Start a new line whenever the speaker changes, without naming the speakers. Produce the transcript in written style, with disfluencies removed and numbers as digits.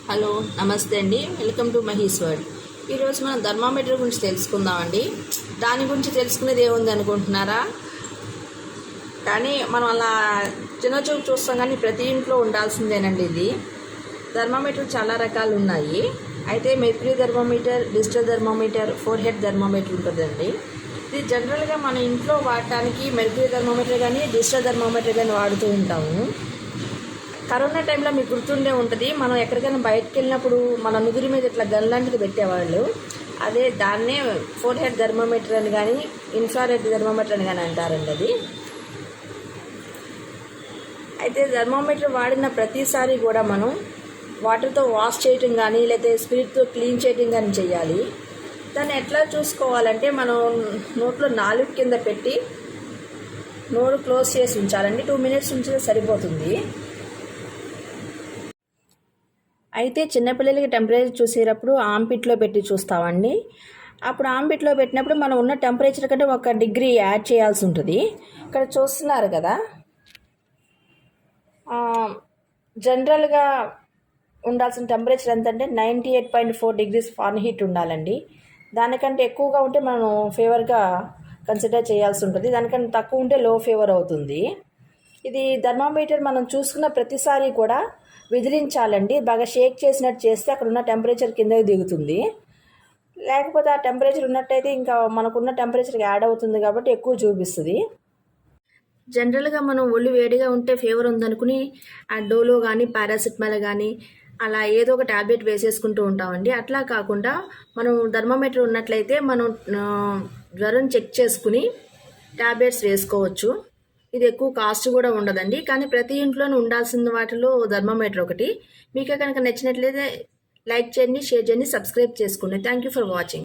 Hello నమస్తే అండి, welcome to Mahi's world. ఈరోజు మనం థర్మామీటర్ గురించి తెలుసుకుందామండి. దాని గురించి తెలుసుకునేది ఏముంది అనుకుంటున్నారా? కానీ మనం అలా చిన్న చూపు చూస్తాం, కానీ ప్రతి ఇంట్లో ఉండాల్సిందేనండి. ఇది థర్మామీటర్ చాలా రకాలు ఉన్నాయి. అయితే mercury thermometer, digital thermometer, 4 head thermometer ఉంటుందండి. ఇది జనరల్గా మన ఇంట్లో వాడటానికి మెర్క్యూరీ థర్మామీటర్ కానీ డిజిటల్ థర్మామీటర్ కానీ వాడుతూ ఉంటాము. కరోనా టైంలో మీకు గుర్తుండే ఉంటుంది, మనం ఎక్కడికైనా బయటకు వెళ్ళినప్పుడు మన నుదురి మీద ఇట్లా గన్ లాంటిది పెట్టేవాళ్ళు. అదే దాన్నే 4 హెడ్ థర్మోమీటర్ అని కానీ ఇన్ఫ్రారెడ్ థర్మోమీటర్ అని కానీ అంటారండి. అది అయితే థర్మోమీటర్ వాడిన ప్రతిసారి కూడా మనం వాటర్తో వాష్ చేయటం కానీ లేకపోతే స్పిరిట్తో క్లీన్ చేయటం కానీ చేయాలి. దాన్ని ఎట్లా చూసుకోవాలంటే మనం నోట్లో నాలుగు కింద పెట్టి నోరు క్లోజ్ చేసి ఉంచాలండి. 2 మినిట్స్ ఉంచితే సరిపోతుంది. అయితే చిన్నపిల్లలకి టెంపరేచర్ చూసేటప్పుడు ఆంపిట్లో పెట్టి చూస్తామండి. అప్పుడు ఆంపిట్లో పెట్టినప్పుడు మనం ఉన్న టెంపరేచర్ కంటే 1 డిగ్రీ యాడ్ చేయాల్సి ఉంటుంది. ఇక్కడ చూస్తున్నారు కదా, జనరల్గా ఉండాల్సిన టెంపరేచర్ ఎంతంటే 98.4 డిగ్రీస్ ఫారెన్హీట్ ఉండాలండి. దానికంటే ఎక్కువగా ఉంటే మనం ఫీవర్గా కన్సిడర్ చేయాల్సి ఉంటుంది. దానికంటే తక్కువ ఉంటే లో ఫీవర్ అవుతుంది. ఇది థర్మామీటర్ మనం చూసుకున్న ప్రతిసారి కూడా విదిలించాలండి. బాగా షేక్ చేసినట్టు చేస్తే అక్కడ ఉన్న టెంపరేచర్ కిందకి దిగుతుంది. లేకపోతే ఆ టెంపరేచర్ ఉన్నట్టయితే ఇంకా మనకున్న టెంపరేచర్కి యాడ్ అవుతుంది కాబట్టి ఎక్కువ చూపిస్తుంది. జనరల్గా మనం ఒళ్ళు వేడిగా ఉంటే ఫీవర్ ఉందనుకుని ఆ డోలో కానీ పారాసిటమాల్ కానీ అలా ఏదో ఒక ట్యాబ్లెట్ వేసేసుకుంటూ ఉంటామండి. అట్లా కాకుండా మనం థర్మామీటర్ ఉన్నట్లయితే మనం జ్వరం చెక్ చేసుకుని ట్యాబ్లెట్స్ వేసుకోవచ్చు. ఇది ఎక్కువ కాస్ట్ కూడా ఉండదండి. కానీ ప్రతి ఇంట్లోనూ ఉండాల్సిన వాటిలో థర్మామీటర్ ఒకటి. మీకు కనుక నచ్చినట్లయితే లైక్ చేయండి, షేర్ చేయండి, సబ్స్క్రైబ్ చేసుకోండి. Thank you for watching.